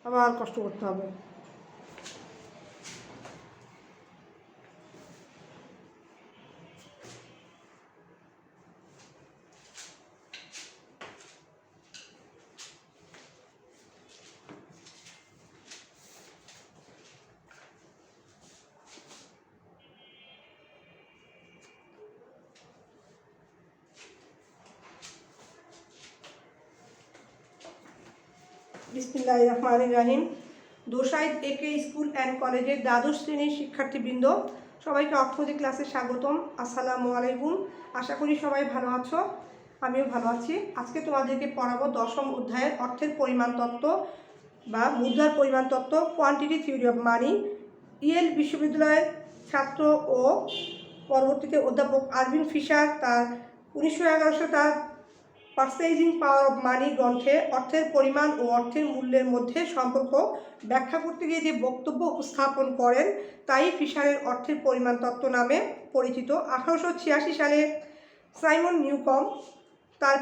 আবার কষ্ট করতে হবে। বিসমিল্লাহির রহমানির রহিম। দোসাইদ একে স্কুল অ্যান্ড কলেজের দ্বাদশ শ্রেণীর শিক্ষার্থীবৃন্দ, সবাইকে অর্থনীতি ক্লাসে স্বাগতম। আসসালামু আলাইকুম। আশা করি সবাই ভালো আছো, আমিও ভালো আছি। আজকে তোমাদেরকে পড়াবো দশম অধ্যায়ের অর্থের পরিমাণ তত্ত্ব বা মুদ্রার পরিমাণ তত্ত্ব, quantity theory of money. Yale বিশ্ববিদ্যালয়ের ছাত্র ও পরবর্তীতে অধ্যাপক আরভিন ফিশার তার 1911 সালে তার পারচেজিং পাওয়ার অফ মানি গ্রন্থে অর্থের পরিমাণ ও অর্থের মূল্যের মধ্যে সম্পর্ক ব্যাখ্যা করতে গিয়ে যে বক্তব্য উপস্থাপন করেন তাই ফিশারের অর্থের পরিমাণ তত্ত্ব নামে পরিচিত। 1886 সালে সাইমন নিউকম তার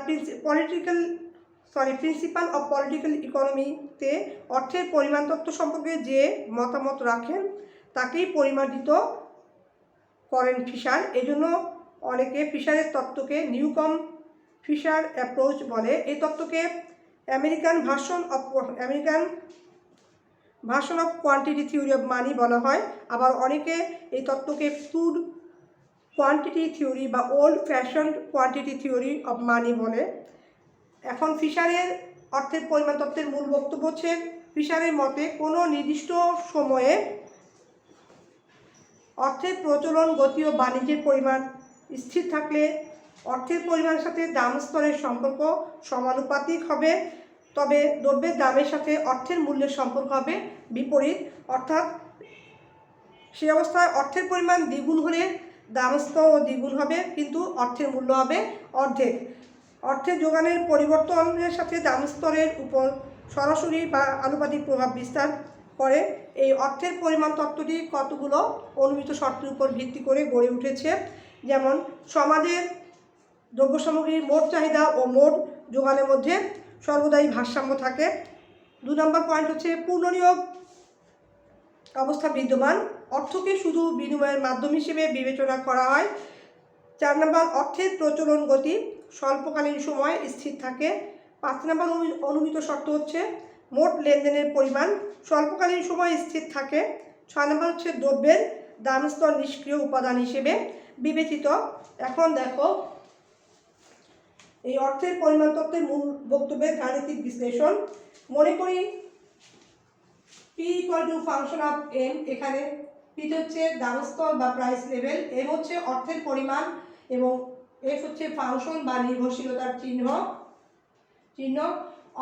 প্রিন্সিপাল অফ পলিটিক্যাল ইকোনমিতে অর্থের পরিমাণ তত্ত্ব সম্পর্কে যে মতামত রাখেন তাকেই পরিমার্জিত করেন ফিশার। এজন্য অনেকে ফিশারের তত্ত্বকে নিউকম ফিশার অ্যাপ্রোচ বলে। এই তত্ত্বকে American version of quantity theory of money বলা হয়। আবার অনেকে এই তত্ত্বকে ফুড কোয়ান্টিটি থিওরি বা old fashion quantity theory of money বলে। এখন ফিশারের অর্থের পরিমাণ তত্ত্বের মূল বক্তব্য হচ্ছে, ফিশারের মতে কোনো নির্দিষ্ট সময়ে অর্থের প্রচলন, গতি ও বাণিজ্যের পরিমাণ স্থির থাকলে অর্থের পরিমাণের সাথে দাম স্তরের সম্পর্ক সমানুপাতিক হবে, তবে দ্রব্যের দামের সাথে অর্থের মূল্যের সম্পর্ক হবে বিপরীত। অর্থাৎ সে অবস্থায় অর্থের পরিমাণ দ্বিগুণ হলে দাম স্তরও দ্বিগুণ হবে, কিন্তু অর্থের মূল্য হবে অর্ধেক। অর্থের যোগানের পরিবর্তনের সাথে দাম স্তরের উপর সরাসরি বা আনুপাতিক প্রভাব বিস্তার করে। এই অর্থের পরিমাণ তত্ত্বটি কতগুলো অনুমিত শর্তের উপর ভিত্তি করে গড়ে উঠেছে। যেমন, সমাজের দ্রব্য সামগ্রীর মোট চাহিদা ও মোট যোগানের মধ্যে সর্বদাই ভারসাম্য থাকে। 2 নম্বর পয়েন্ট হচ্ছে পূর্ণনিয়োগ অবস্থা বিদ্যমান, অর্থকে শুধু বিনিময়ের মাধ্যম হিসেবে বিবেচনা করা হয়। 4 নম্বর, অর্থের প্রচলন গতি স্বল্পকালীন সময় স্থির থাকে। 5 নম্বর অনুমিত শর্ত হচ্ছে মোট লেনদেনের পরিমাণ স্বল্পকালীন সময় স্থির থাকে। 6 নম্বর হচ্ছে দ্রব্যের দাম স্তর নিষ্ক্রিয় উপাদান হিসেবে বিবেচিত। এখন দেখো এই অর্থের পরিমাণ তত্ত্বের মূল বক্তব্যের গাণিতিক বিশ্লেষণ। মনে করি P = ফাংশন অফ M। এখানে P হচ্ছে দাম স্তর বা প্রাইস লেভেল, M হচ্ছে অর্থের পরিমাণ এবং F হচ্ছে ফাংশন বা নির্ভরশীলতার চিহ্ন।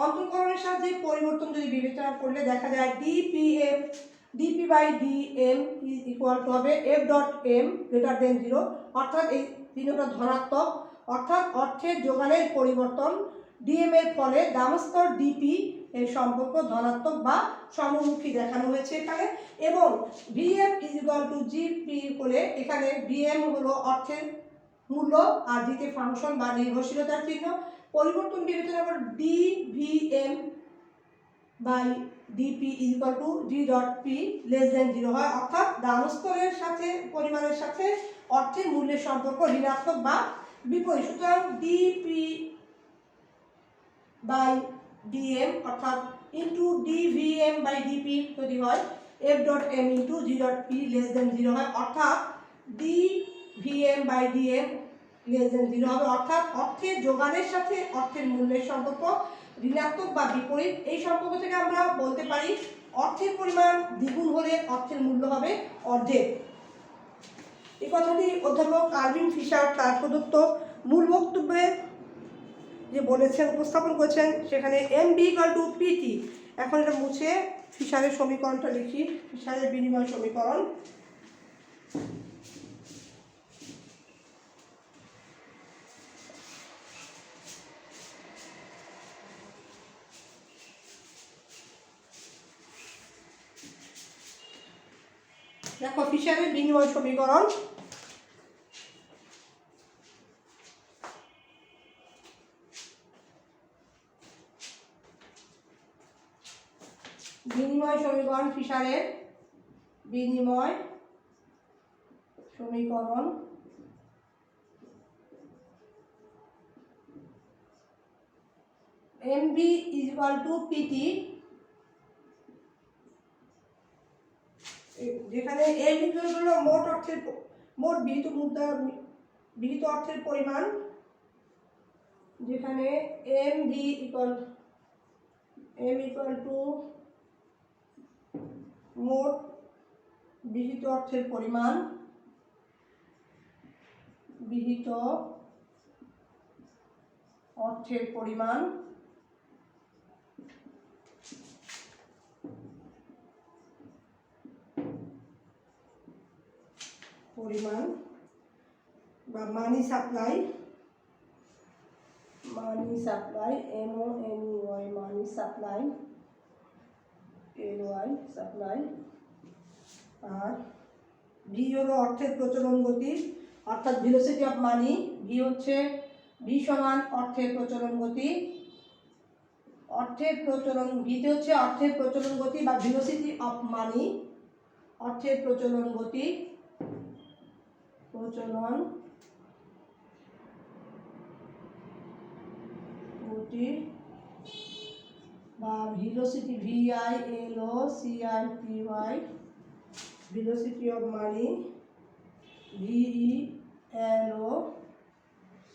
অন্তর্করণের সাহায্যে পরিবর্তন যদি বিবেচনা করলে দেখা যায় dp/dm হবে f.m > 0, অর্থাৎ এই চিহ্নটা ধনাত্মক, অর্থাৎ অর্থের যোগানের পরিবর্তন dm এর ফলে দাম স্তর dp এর সম্পর্ক ধনাত্মক বা সমমুখী দেখানো হয়েছে এখানে। এবং vm = gp বলে এখানে vm হলো অর্থের মূল্য আর g তে ফাংশন বা নির্ভরশীলতার চিহ্ন। পরিবর্তন বিবেচনা করে dvm/dp = g.p < 0 হয়, অর্থাৎ দাম স্তরের সাথে পরিমাণের সাথে অর্থের মূল্যের সম্পর্ক ঋণাত্মক বা বিপরীত। সুতরাং dp/dm অর্থাৎ dvm/dp যদি হয় f.m * g.p < 0 হয়, অর্থাৎ dvm/dm < 0 হবে, অর্থাৎ অর্থের যোগানের সাথে অর্থের মূল্যের সম্পর্ক ঋণাত্মক বা বিপরীত। এই সম্পর্ক থেকে আমরা বলতে পারি অর্থের পরিমাণ দ্বিগুণ হলে অর্থের মূল্য হবে অর্ধেক। এই কথাটি অধ্যাপক আরভিন ফিশার তার প্রদত্ত মূল বক্তব্যে যে বলেছেন, উপস্থাপন করেছেন, সেখানে MB = PT। এখন এটা মুছে ফিশারের সমীকরণটা লিখি। ফিশারের বিনিময় সমীকরণ। দেখো ফিশারের বিনিময় সমীকরণ। বিনিময় সমীকরণ ফিশারের বিনিময় সমীকরণ MB = PT, যেখানে M হলো মোট বিহিত অর্থের পরিমাণ, যেখানে M মোট বিহিত অর্থের পরিমাণ, বা money supply, MONEY money supply, LY supply. আর ভি হলো অর্থের প্রচলন গতি, অর্থাৎ ভেলোসিটি অফ মানি। ভি সমান অর্থের প্রচলন গতি। ভিতে হচ্ছে অর্থের প্রচলন গতি বা ভেলোসিটি অফ মানি, অর্থের প্রচলন গতি, বা velocity VILOCITY, velocity of money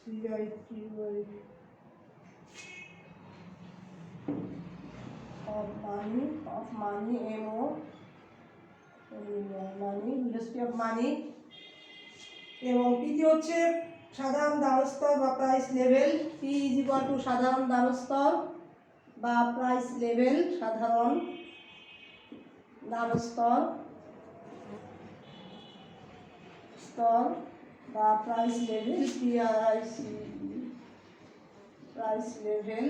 VELOCITY of money velocity of money. এবং পিটি হচ্ছে সাধারণ দাম স্তর বা প্রাইস লেভেল। পি = সাধারণ দাম স্তর বা প্রাইস লেভেল, সাধারণ দাম স্তর বা price level, PRICE, price level.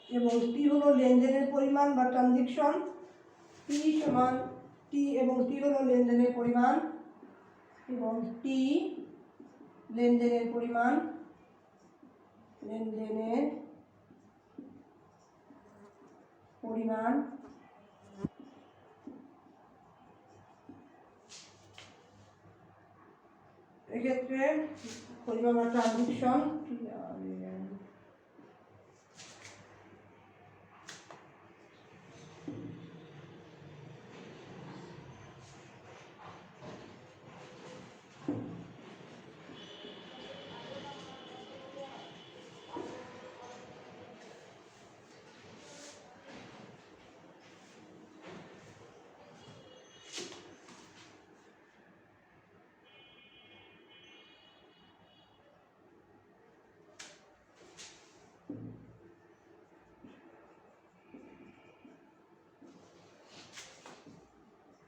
এবং টি হলো লেনদেনের পরিমাণ বা ট্রানজ্যাকশন। টি এবং টি হলো লেনদেনের পরিমাণ, এবং টি লেনদেনের পরিমাণ, এক্ষেত্রে পরিমাণ বা ট্রানজ্যাকশন।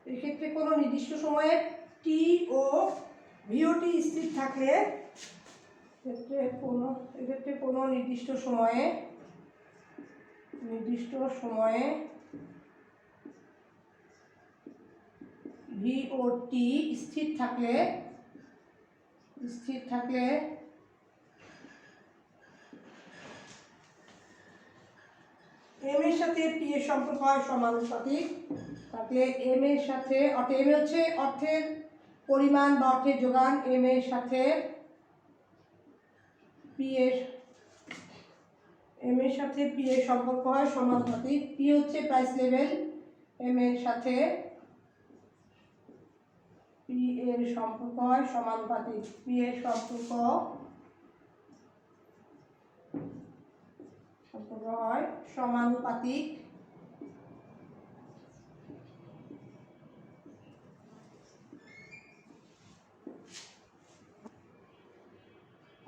এক্ষেত্রে কোনো নির্দিষ্ট সময়ে টি ও ভিওটি স্থির থাকলে, এক্ষেত্রে কোনো নির্দিষ্ট সময়ে ভি ও টি স্থির থাকলে এম এর সাথে পি এর সম্পর্ক হয় সমানুপাতিক। তাহলে এম এর সাথে, অর্থাৎ এম হচ্ছে অর্থের পরিমাণ বা অর্থের যোগান, এম এর সাথে পি এর সম্পর্ক হয় সমানুপাতিক। পি হচ্ছে প্রাইস লেভেল, এম এর সাথে পি এর সম্পর্ক হয় সমানুপাতিক। পি এর সম্পর্ক হয় সমানুপাতিক।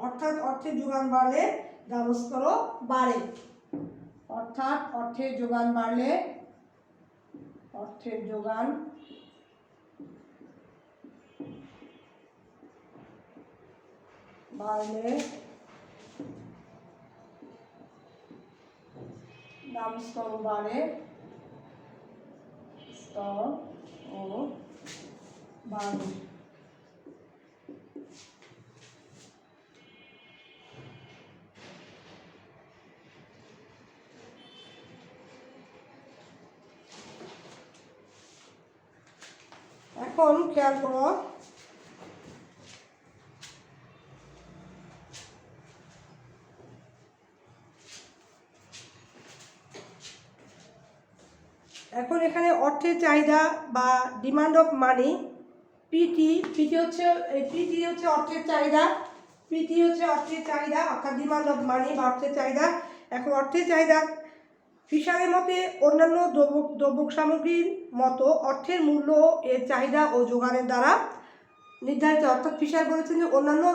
অর্থাৎ অর্থের যোগান বাড়লে দাম স্তরও বাড়ে। অর্থের যোগান বাড়লে দাম স্তর বাড়ে। 12। এখন খেয়াল করো, এখন এখানে অর্থের চাহিদা বা ডিমান্ড অফ মানি, পিটি হচ্ছে অর্থের চাহিদা, অর্থাৎ ডিমান্ড অফ মানি বা অর্থের চাহিদা। এখন অর্থের চাহিদা ফিশারের মতে অন্যান্য দ্রব্য সামগ্রীর মতো অর্থের মূল্য এর চাহিদা ও যোগানের দ্বারা নির্ধারিত। অর্থাৎ ফিশার বলেছেন যে অন্যান্য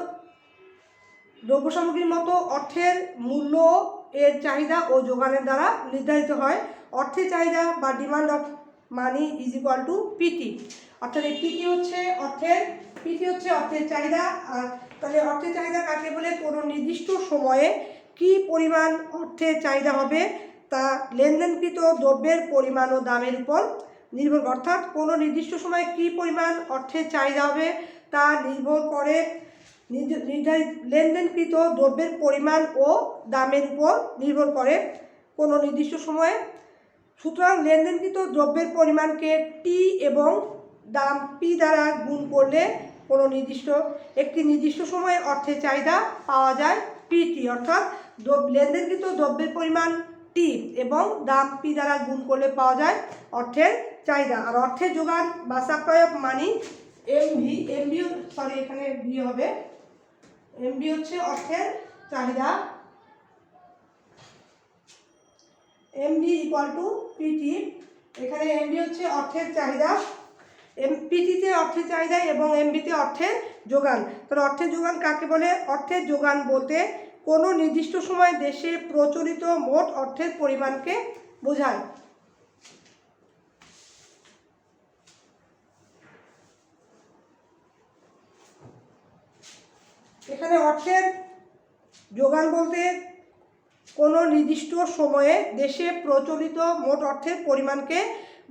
দ্রব্য সামগ্রীর মতো অর্থের মূল্য এর চাহিদা ও যোগানের দ্বারা নির্ধারিত হয়। অর্থের চাহিদা বা demand of money is equal to PT. অর্থাৎ এই পিটি হচ্ছে অর্থের চাহিদা। আর তাহলে অর্থের চাহিদা কাকে বলে? কোনো নির্দিষ্ট সময়ে কি পরিমাণ অর্থের চাহিদা হবে তা লেনদেনকৃত দ্রব্যের পরিমাণ ও দামের উপর নির্ভর করে। অর্থাৎ কোনো নির্দিষ্ট সময়ে কি পরিমাণ অর্থের চাহিদা হবে তা নির্ভর করে নির্ধারিত লেনদেনকৃত দ্রব্যের পরিমাণ ও দামের উপর নির্ভর করে কোনো নির্দিষ্ট সময়ে। সুতরাং লেনদেনকৃত দ্রব্যের পরিমাণকে টি এবং দাম পি দ্বারা গুণ করলে কোনো একটি নির্দিষ্ট সময়ে অর্থের চাহিদা পাওয়া যায় পিটি। অর্থাৎ লেনদেনকৃত দ্রব্যের পরিমাণ টি এবং দাম পি দ্বারা গুণ করলে পাওয়া যায় অর্থের চাহিদা। আর অর্থের যোগান বা সাপ্লাই অফ মানি এমভি, এখানে ভি হবে, এমভি হচ্ছে অর্থের চাহিদা, এমভি ইকুয়াল টু পিটি। এখানে এমভি হচ্ছে অর্থের চাহিদা, পিটিতে অর্থের চাহিদা এবং এমবিতে অর্থের যোগান। তাহলে অর্থের যোগান কাকে বলে? অর্থের যোগান বলতে কোনো নির্দিষ্ট সময় দেশে প্রচলিত মোট অর্থের পরিমাণকে বোঝায়। এখানে অর্থের যোগান বলতে কোনো নির্দিষ্ট সময়ে দেশে প্রচলিত মোট অর্থের পরিমাণকে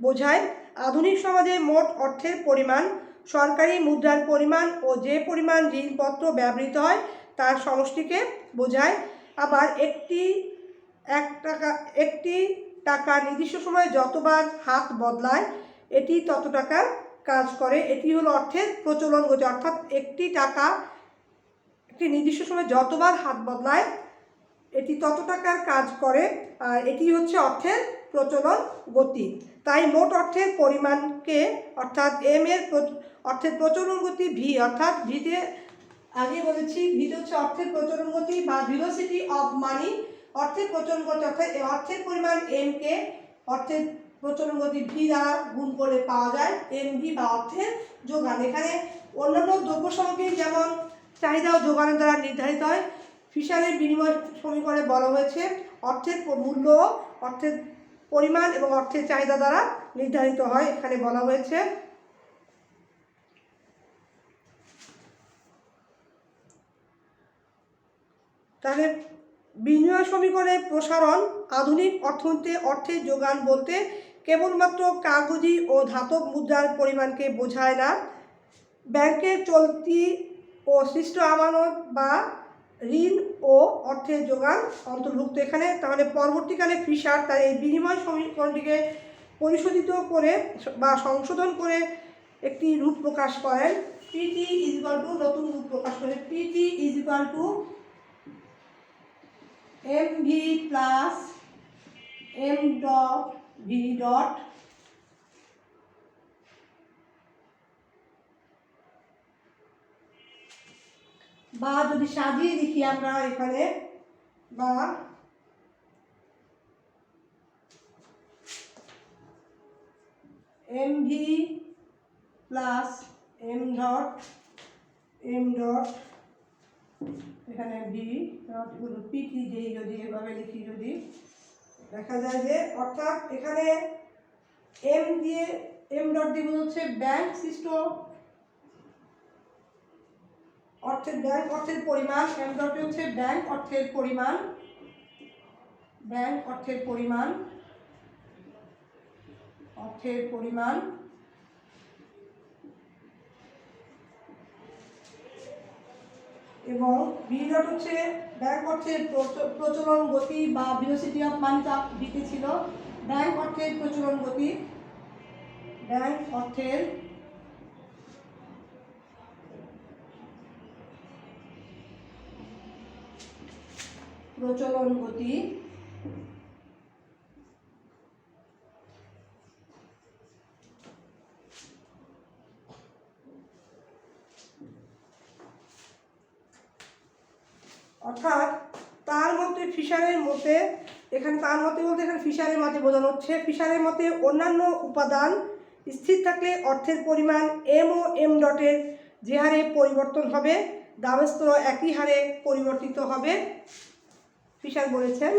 বোঝায়। আধুনিক সমাজে মোট অর্থের পরিমাণ সরকারি মুদ্রার পরিমাণ ও যে পরিমাণ ঋণপত্র ব্যবহৃত হয় তার সমষ্টিকে বোঝায়। আবার একটি টাকা নির্দিষ্ট সময়ে যতবার হাত বদলায় এটি তত টাকার কাজ করে। এটি হলো অর্থের প্রচলন গতি। অর্থাৎ একটি টাকা একটি নির্দিষ্ট সময় যতবার হাত বদলায় এটি তত টাকার কাজ করে, আর এটি হচ্ছে অর্থের প্রচলন গতি। তাই মোট অর্থের পরিমাণকে অর্থাৎ এম এর অর্থের প্রচলন গতি ভি, অর্থাৎ ভিতে আগে বলেছি ভিতে হচ্ছে অর্থের প্রচলন গতি বা ভেলোসিটি অফ মানি, অর্থের প্রচলন গতি। অর্থাৎ অর্থের পরিমাণ এম কে অর্থের প্রচলন গতি ভি দ্বারা গুণ করে পাওয়া যায় এমভি বা অর্থের যোগান। এখানে অন্যান্য দ্রব্য সামগ্রী যেমন চাহিদা ও যোগানের দ্বারা নির্ধারিত হয়। ফিশারের বিনিময় সমীকরণে বলা হয়েছে অর্থের মূল্য অর্থের পরিমাণ এবং অর্থের চাহিদা দ্বারা নির্ধারিত হয়। এখানে বলা হয়েছে তাহলে বিনিময় সমীকরণের প্রসারণ আধুনিক অর্থনীতিতে অর্থের যোগান বলতে কেবলমাত্র কাগজি ও ধাতব মুদ্রার পরিমাণকে বোঝায় না, ব্যাংকের চলতি ও সৃষ্ট আমানত বা ঋণ ও অর্থের যোগান অন্তর্ভুক্ত এখানে। তাহলে পরবর্তীকালে ফিশার তার এই বিনিময় সমীকরণটিকে পরিশোধিত করে বা সংশোধন করে একটি রূপ প্রকাশ করেন। পিটি ইজ ইকুয়াল টু, নতুন রূপ প্রকাশ করেন, PT is equal to MV plus M dot V dot বা যদি সাজিয়ে লিখি আমরা এখানে বা এমভি প্লাস এম ডট এখানে ভি ডট পিটি দিয়ে যদি এভাবে লিখি যদি দেখা যায় যে অর্থাৎ এখানে এম ডট দিয়ে হচ্ছে ব্যাংক সৃষ্ট অর্থের পরিমাণ, এম ডট হচ্ছে ব্যাংক অর্থের পরিমাণ এবং বি ডট হচ্ছে ব্যাংক অর্থের প্রচলন গতি বা ভেলোসিটি অফ মানি, তা বিতে ছিল। ব্যাংক অর্থের প্রচলন গতি, ব্যাংক অর্থের প্রচলন গতি অর্থাৎ তার মতে ফিশারের মতে, এখানে তার মতে বলতে এখানে ফিশারের মতে বোঝানো হচ্ছে, ফিশারের মতে অন্যান্য উপাদান স্থির থাকলে অর্থের পরিমাণ এম ও এম ডটের যে হারে পরিবর্তন হবে দামের স্তর একই হারে পরিবর্তিত হবে, ফিশার বলেছেন।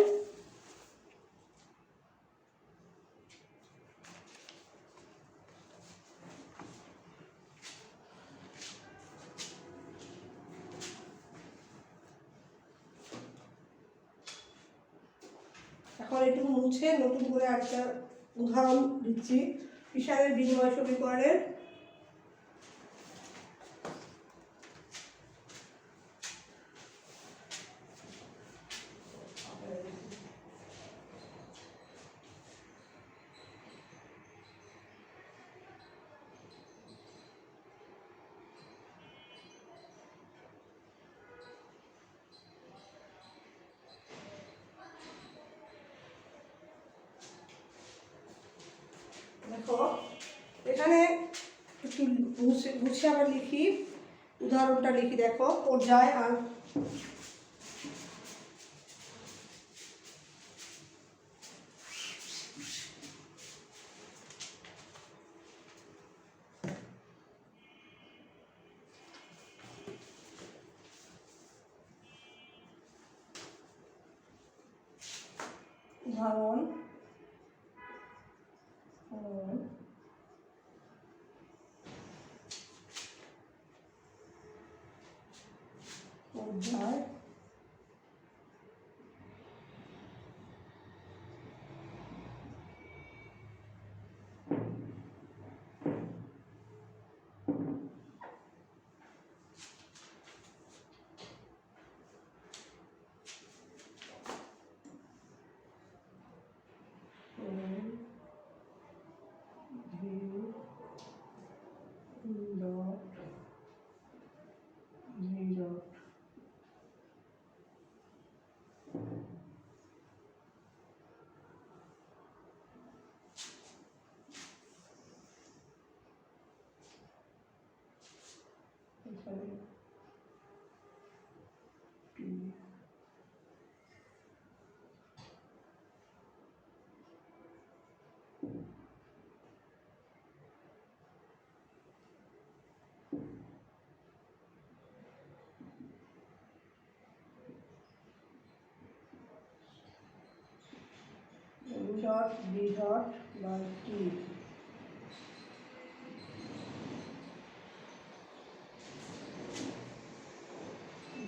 এখন এটুকু মুছে নতুন করে একটা উদাহরণ দিচ্ছি ফিশারের বিনিময় সমীকরণের। দেখো এখানে একটু বুঝে আবার লিখি, উদাহরণটা লিখি। দেখো পর্যায় আর উদাহরণ পর্যায় dot B dot by T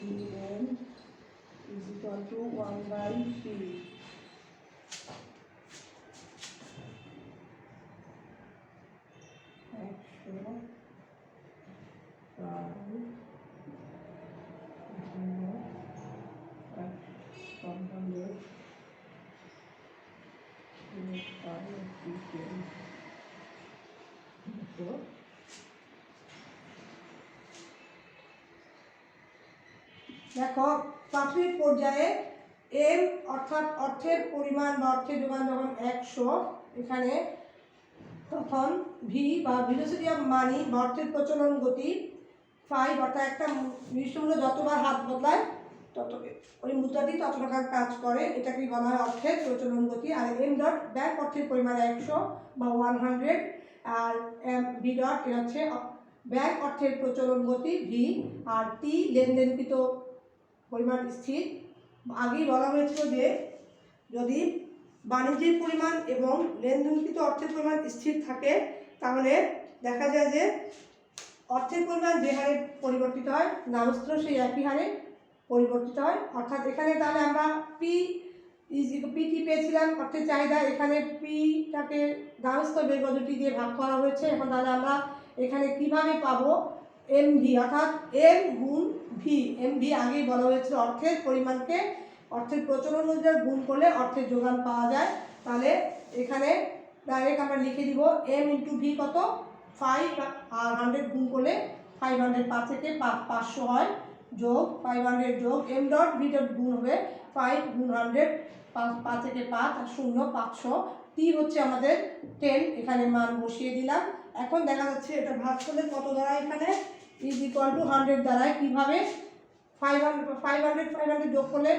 dn is equal to 1 by p। দেখো প্রাথমিক পর্যায়ে এম অর্থাৎ অর্থের পরিমাণ বা অর্থের যোগান যখন 100, এখানে তখন ভি বা ভেলোসিটি অফ মানি বা অর্থের প্রচলন গতি 5, অর্থাৎ একটা নির্দিষ্ট মূল্য যতবার হাত বদলায় তত ওই মুদ্রাটি তত টাকার কাজ করে, এটাকে বলা হয় অর্থের প্রচলন গতি। আর এম ডট ব্যাংক অর্থের পরিমাণ 100 বা 100, আর এম ভি ডট এটা হচ্ছে ব্যাংক অর্থের প্রচলন গতি ভি, আর টি লেনদেনকৃত পরিমাণ স্থির। আগেই বলা হয়েছিল যে যদি বাণিজ্যের পরিমাণ এবং লেনদেনকৃত অর্থের পরিমাণ স্থির থাকে তাহলে দেখা যায় যে অর্থের পরিমাণ যে হারে পরিবর্তিত হয় নামস্ত্র সেই একই হারে পরিবর্তিত হয়। অর্থাৎ এখানে তাহলে আমরা পিটি পেয়েছিলাম অর্থের চাহিদা, এখানে পিটাকে নামস্ত্র বেগজটি দিয়ে ভাগ করা হয়েছে। এখন তাহলে আমরা এখানে কিভাবে পাবো এমভি, অর্থাৎ এম গুণ ভি। এমভি আগেই বলা হয়েছিল অর্থের পরিমাণকে অর্থের প্রচলন অনুযায়ী গুণ করলে অর্থের যোগান পাওয়া যায়। তাহলে এখানে ডাইরেক্ট আমরা লিখে দিব এম ইন্টু ভি কত 5, আর 100 গুণ করলে 500, 5 থেকে 500 হয়, যোগ 500 যোগ এম ডট ভি ডট গুণ হবে 5 গুণ 100, 5 থেকে 5 আর 0 500। টি হচ্ছে আমাদের 10, এখানে মান বসিয়ে দিলাম। এখন দেখা যাচ্ছে এটা ভাগ করলে কত দাঁড়ায়, এখানে ইজ ইকুয়াল টু 100 দাঁড়ায়। কীভাবে 500 যোগ করলে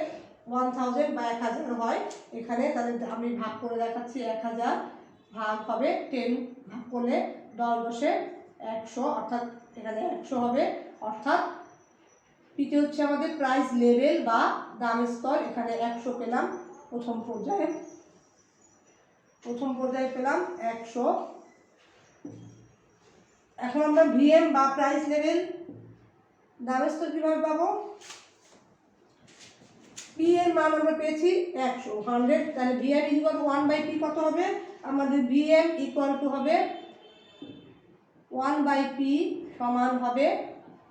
1000 বা 1000 হয় এখানে। তাহলে আমি ভাগ করে দেখাচ্ছি, 1000 ভাগ হবে 10, ভাগ করলে 10 10 100, অর্থাৎ এখানে 100 হবে। অর্থাৎ পিতে হচ্ছে আমাদের প্রাইস লেভেল বা দাম স্তর, এখানে 100 পেলাম প্রথম পর্যায়ে পেলাম 100। এখন আমরা ভিএম বা প্রাইস লেভেল দাম স্তর কীভাবে পাবো, পি এর মান আমরা পেয়েছি 100, 100, তাহলে ভিএম ইকুয়াল টু 1/p কত হবে আমাদের, ভিএম ইকুয়াল টু হবে 1/p সমান হবে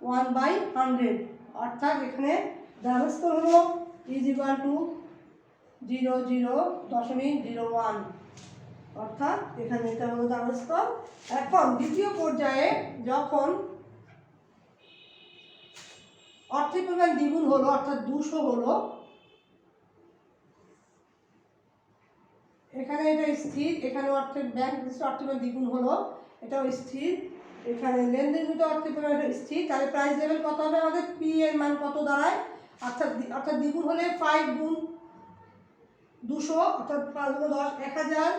1/100, অর্থাৎ এখানে দাম স্তর হলো ইজ ইকুয়াল টু 00.01, অর্থাৎ এখানে এটা হলো দাম স্তর। এখন দ্বিতীয় পর্যায়ে যখন অর্থের পরিমাণ দ্বিগুণ হলো, অর্থাৎ 200 হলো, এখানে এটা স্থির, এখানে অর্থের ব্যাংক অর্থের পরিমাণ দ্বিগুণ হলো, এটাও স্থির, এখানে লেনদেনকৃত অর্থের পরিমাণ স্থির। তাহলে প্রাইস লেভেল কত হবে আমাদের, পি এর মান কত দাঁড়ায়, অর্থাৎ দ্বিগুণ হলে 5 গুণ 200, অর্থাৎ 5 গুণ 10 1000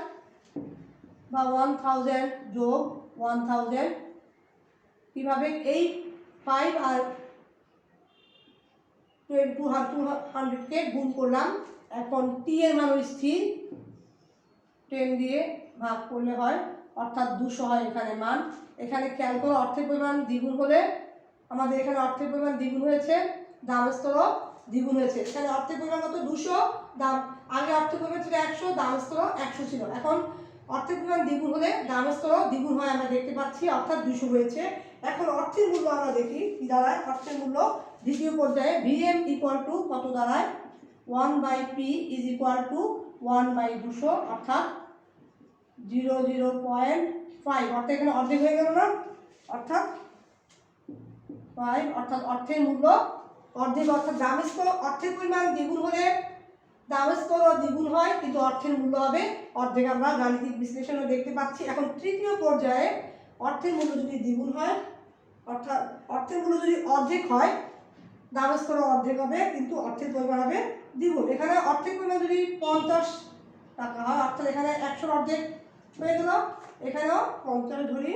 বা 1000 যোগ 1000। কীভাবে, এই 5 আর 200কে গুণ করলাম। এখন টি এর মান স্থির, 10 দিয়ে ভাগ করলে হয়, অর্থাৎ 200 হয় এখানে মান। এখানে খেয়াল করে অর্থের পরিমাণ দ্বিগুণ হলে আমাদের এখানে অর্থের পরিমাণ দ্বিগুণ হয়েছে, দাম স্তরও দ্বিগুণ হয়েছে। এখানে অর্থের পরিমাণ কত 200, দাম আগে অর্থের পরিমাণ ছিল 100, দাম স্তরও 100 ছিল। এখন অর্থের পরিমাণ দ্বিগুণ হলে দাম স্তরও দ্বিগুণ হয়, আমরা দেখতে পাচ্ছি, অর্থাৎ 200 হয়েছে। এখন অর্থের মূল্য আমরা দেখি কি দাঁড়ায়। অর্থের মূল্য দ্বিতীয় পর্যায়ে ভিএম ইকুয়াল টু কত দাঁড়ায়, 1/p ইজ ইকুয়াল টু 1/200, অর্থাৎ 00.5, অর্থাৎ এখানে অর্ধেক হয়ে গেল না, অর্থাৎ 5, অর্থাৎ অর্থের মূল্য অর্ধেক, অর্থাৎ দাম স্তর অর্থের পরিমাণ দ্বিগুণ হলে দাম স্তরও দ্বিগুণ হয়, কিন্তু অর্থের মূল্য হবে অর্ধেক, আমরা গাণিতিক বিশ্লেষণও দেখতে পাচ্ছি। এখন তৃতীয় পর্যায়ে অর্থের মূল্য যদি দ্বিগুণ হয়, অর্থাৎ অর্থের মূল্য যদি অর্ধেক হয়, দাম স্তরও অর্ধেক হবে, কিন্তু অর্থের পরিমাণ হবে দ্বিগুণ। এখানে অর্থের পরিমাণ যদি 50 টাকা হয়, অর্থাৎ এখানে 100 অর্ধেক হয়ে গেল, এখানেও 50 ধরি,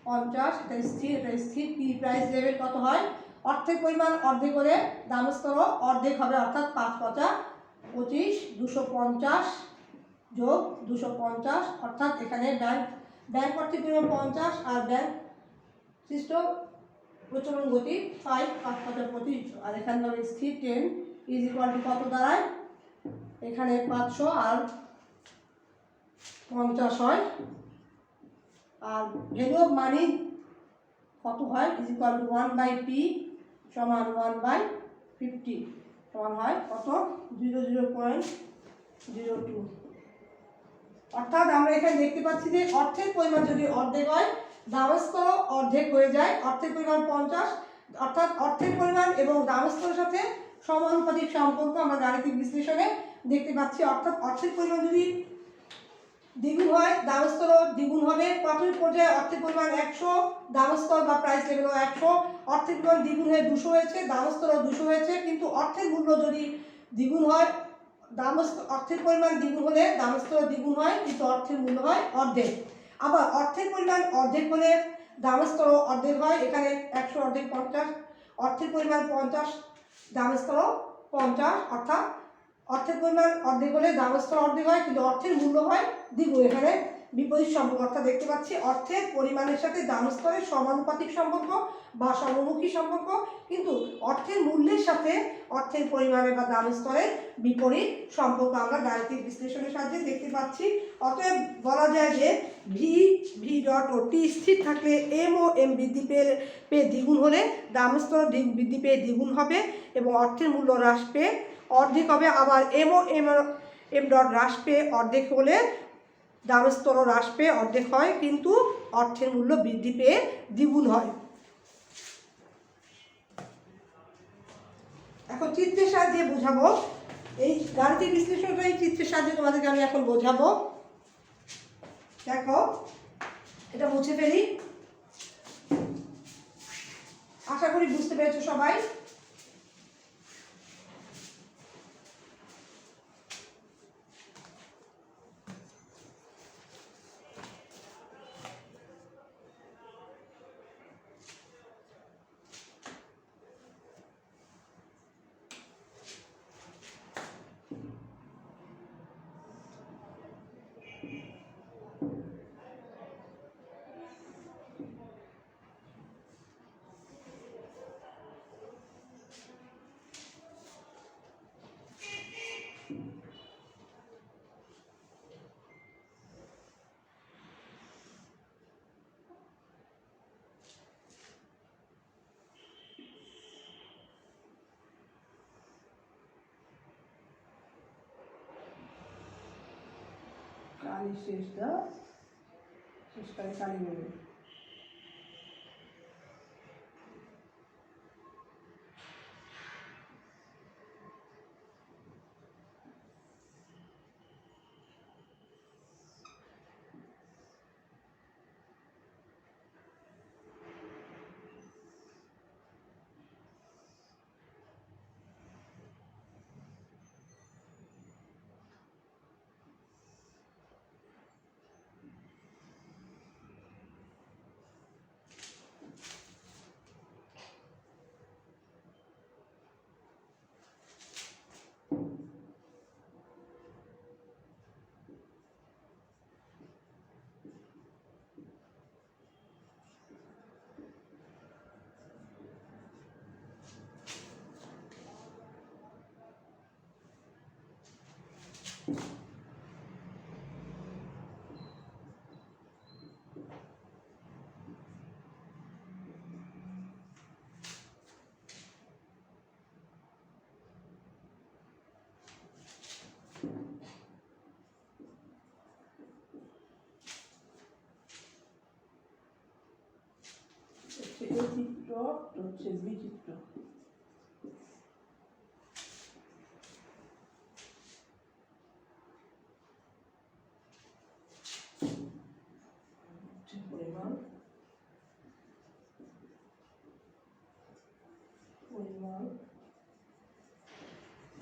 50, এটা স্থির। পি প্রাইস লেভেল কত হয়, অর্থের পরিমাণ অর্ধেক করে দাম স্তরও অর্ধেক হবে, অর্থাৎ 5 5 25, 250 যোগ 250, অর্থাৎ এখানে ব্যাংক অর্থের পরিমাণ 50 আর ব্যাংক সৃষ্ট প্রচলন গতি 5, 5 5 25, আর এখানে হবে স্থির 10 ইজ ইকুয়াল টু কত দাঁড়ায়, এখানে 500 আর 50 হয়, আর ভ্যালু অফ মানি কত হয়, ইজ ইকুয়াল টু 1/p সমান 1/50 সমান হয় কত, 00.02। অর্থাৎ আমরা এখানে দেখতে পাচ্ছি যে অর্থের পরিমাণ যদি অর্ধেক হয়, দাম স্তরও অর্ধেক হয়ে যায়। অর্থের পরিমাণ 50, অর্থাৎ অর্থের পরিমাণ এবং দাম স্তরের সাথে সমানুপাতিক সম্পর্ক আমরা গাণিতিক বিশ্লেষণে দেখতে পাচ্ছি। অর্থাৎ অর্থের পরিমাণ যদি দ্বিগুণ হয়, দাম স্তরও দ্বিগুণ হবে। প্রাথমিক পর্যায়ে অর্থের পরিমাণ 100, দাম স্তর বা প্রাইস লেভেলও 100, অর্থের পরিমাণ দ্বিগুণ হয়ে 200 হয়েছে, দাম স্তরও 200 হয়েছে। কিন্তু অর্থের মূল্য যদি দ্বিগুণ হয়, অর্থের পরিমাণ দ্বিগুণ হলে দাম স্তর দ্বিগুণ হয়, কিন্তু অর্থের মূল্য হয় অর্ধেক। আবার অর্থের পরিমাণ অর্ধেক হলে দাম স্তরও অর্ধেক হয়, এখানে 100 অর্ধেক 50, অর্থের পরিমাণ 50, দাম স্তরও 50, অর্থাৎ অর্থের পরিমাণ অর্ধেক হলে দাম স্তর অর্ধেক হয়, কিন্তু অর্থের মূল্য হয় দ্বিগুণ। এখানে বিপরীত সম্পর্ক, অর্থাৎ দেখতে পাচ্ছি অর্থের পরিমাণের সাথে দাম স্তরের সমানুপাতিক সম্পর্ক বা সমমুখী সম্পর্ক, কিন্তু অর্থের মূল্যের সাথে অর্থের পরিমাণের বা দাম স্তরের বিপরীত সম্পর্ক আমরা গাণিতিক বিশ্লেষণের সাহায্যে দেখতে পাচ্ছি। অতএব বলা যায় যে ভি ডট ও টি স্থির থাকলে এম ও এম বৃদ্ধি পেয়ে দ্বিগুণ হলে দাম স্তর বৃদ্ধি পেয়ে দ্বিগুণ হবে এবং অর্থের মূল্য হ্রাস পেয়ে অর্ধেক হবে। আবার এম ও এম ডট হ্রাস পেয়ে অর্ধেক হলে দাম স্তরও হ্রাস পেয়ে অর্ধেক হয়, কিন্তু অর্থের মূল্য বৃদ্ধি পেয়ে দ্বিগুণ হয়। এখন চিত্রের সাহায্যে বোঝাবো, এই গাণিতিক বিশ্লেষণটা এই চিত্রের সাহায্যে তোমাদেরকে আমি এখন বোঝাবো। দেখো, এটা মুছে ফেলি, আশা করি বুঝতে পেরেছো সবাই। কালি শেষটা শেষকালে কালি নেবে। এই চিত্র হচ্ছে বিচিত্র। পরিমাণ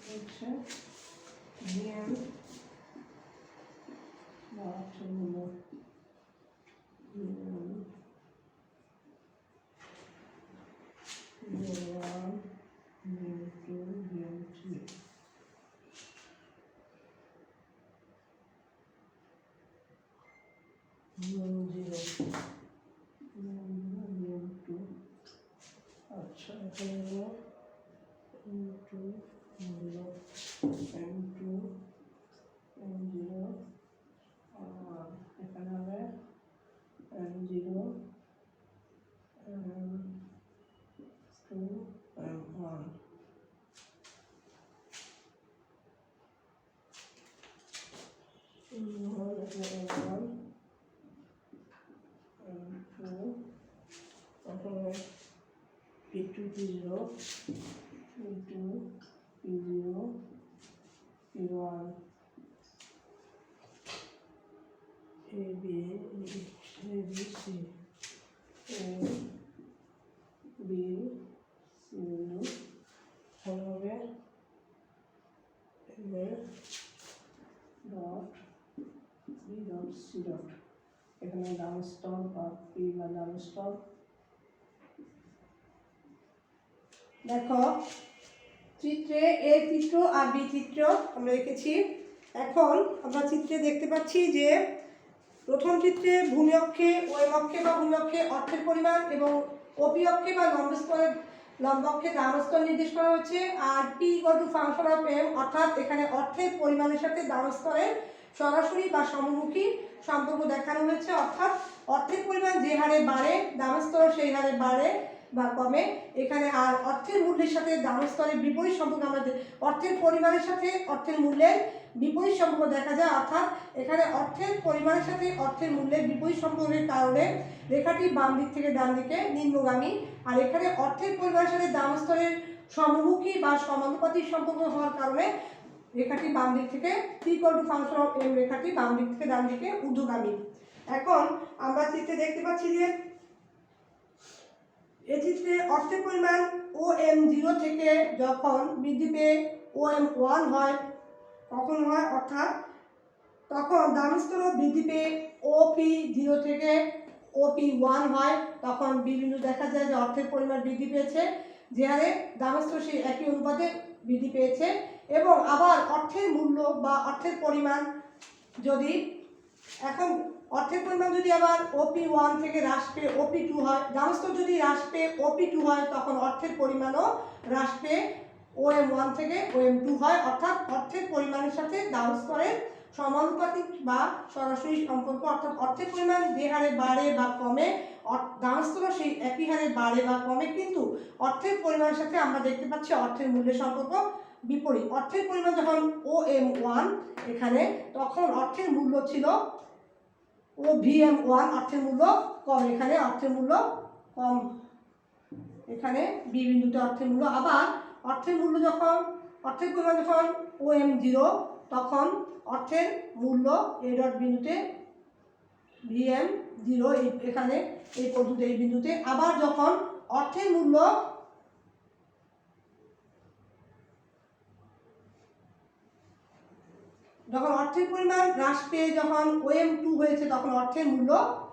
হচ্ছে জ্ঞান বা মূল্য। আচ্ছা, এখানে M2 মূল্য M2 M0 আর এখানে হবে M0 M2 M1। P2 P0 P2 P0 P1 A B C A B C হবে A dot B dot C dot. এখানে দাম স্তর বা P বা দাম স্তর। দেখো, চিত্রে এ চিত্র আর বি চিত্র আমরা রেখেছি। এখন আমরা চিত্রে দেখতে পাচ্ছি যে প্রথম চিত্রে ভূমি অক্ষে, ওএম অক্ষে বা ভূমি অক্ষে অর্থের পরিমাণ এবং ওপি অক্ষে বা লম্ব অক্ষে দাম স্তর নির্দেশ করা হচ্ছে। আর P equal to function of M, অর্থাৎ এখানে অর্থের পরিমাণের সাথে দাম স্তরের সরাসরি বা সমমুখী সম্পর্ক দেখানো হয়েছে। অর্থাৎ অর্থের পরিমাণ যে হারে বাড়ে দাম স্তর সেই হারে বাড়ে বা কমে এখানে। আর অর্থের মূল্যের সাথে দাম স্তরের বিপরীত সম্পর্ক আমাদের অর্থের পরিমাণের সাথে অর্থের মূল্যের বিপরীত সম্পর্ক দেখা যায়। অর্থাৎ এখানে অর্থের পরিমাণের সাথে অর্থের মূল্যের বিপরীত সম্পর্কের কারণে রেখাটি বাম দিক থেকে ডান দিকে নিম্নগামী। আর এখানে অর্থের পরিমাণের সাথে দাম স্তরের সমমুখী বা সমানুপাতিক সম্পর্ক হওয়ার কারণে রেখাটি বাম দিক থেকে P equal to function of M রেখাটি বাম দিক থেকে ডান দিকে ঊর্ধ্বগামী। এখন আমরা চিত্রে দেখতে পাচ্ছি যে এই চিত্রে অর্থের পরিমাণ ও এম 0 থেকে যখন বৃদ্ধি পেয়ে ও এম 1 হয় কখন হয়, অর্থাৎ তখন দাম স্তরও বৃদ্ধি পেয়ে ওপি 0 থেকে ওপি 1 হয়। তখন বিন্দু দেখা যায় যে অর্থের পরিমাণ বৃদ্ধি পেয়েছে, যে হারে দাম স্তর সেই একই অনুপাতে বৃদ্ধি পেয়েছে। এবং আবার অর্থের মূল্য বা অর্থের পরিমাণ যদি এখন অর্থের পরিমাণ যদি আবার ওপি 1 থেকে হ্রাস পেয়ে ওপি 2 হয়, দাম স্তর যদি হ্রাস পেয়ে ওপি 2 হয় তখন অর্থের পরিমাণও হ্রাস পেয়ে ওএম 1 থেকে ওএম 2 হয়। অর্থাৎ অর্থের পরিমাণের সাথে দাম স্তরের সমানুপাতিক বা সরাসরি সম্পর্ক। অর্থাৎ অর্থের পরিমাণ যে হারে বাড়ে বা কমে দাম স্তরও সেই একই হারে বাড়ে বা কমে, কিন্তু অর্থের পরিমাণের সাথে আমরা দেখতে পাচ্ছি অর্থের মূল্যের সম্পর্ক বিপরীত। অর্থের পরিমাণ যখন ও এম 1 এখানে তখন অর্থের মূল্য ছিল ও ভিএম 1, অর্থের মূল্য কম, এখানে অর্থের মূল্য কম, এখানে বি বিন্দুতে অর্থের মূল্য। আবার অর্থের মূল্য যখন অর্থের পরিমাণ যখন ও এম 0 তখন অর্থের মূল্য এ ডট বিন্দুতে ভিএম 0 এখানে এই পদ্ধতি এই বিন্দুতে। আবার যখন অর্থের মূল্য যখন অর্থের পরিমাণ হ্রাস পেয়ে যখন ওএম 2 হয়েছে তখন অর্থের মূল্য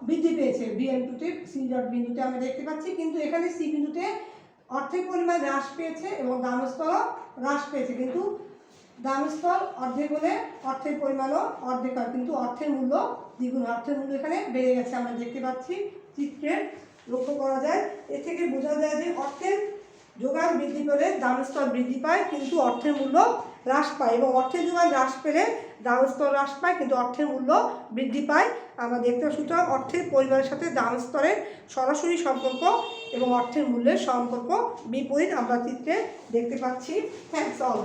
বৃদ্ধি পেয়েছে ভিএম 2 তে সি ডট বিন্দুতে আমরা দেখতে পাচ্ছি। কিন্তু এখানে সি বিন্দুতে অর্থের পরিমাণ হ্রাস পেয়েছে এবং দাম স্তরও হ্রাস পেয়েছে, কিন্তু দাম স্তর অর্ধেক হলে অর্থের পরিমাণও অর্ধেক হয়, কিন্তু অর্থের মূল্য দ্বিগুণ, অর্থের মূল্য এখানে বেড়ে গেছে আমরা দেখতে পাচ্ছি চিত্রে লক্ষ্য করা যায়। এ থেকে বোঝা যায় যে অর্থের যোগান বৃদ্ধি পেলে দাম স্তর বৃদ্ধি পায় কিন্তু অর্থের মূল্য হ্রাস পায়, এবং অর্থের যোগান হ্রাস পেলে দাম স্তর হ্রাস পায় কিন্তু অর্থের মূল্য বৃদ্ধি পায় আমরা দেখতে পাচ্ছি। সুতরাং অর্থের পরিমাণের সাথে দাম স্তরের সরাসরি সম্পর্ক এবং অর্থের মূল্যের সম্পর্ক বিপরীত আমরা চিত্রে দেখতে পাচ্ছি। Thanks all.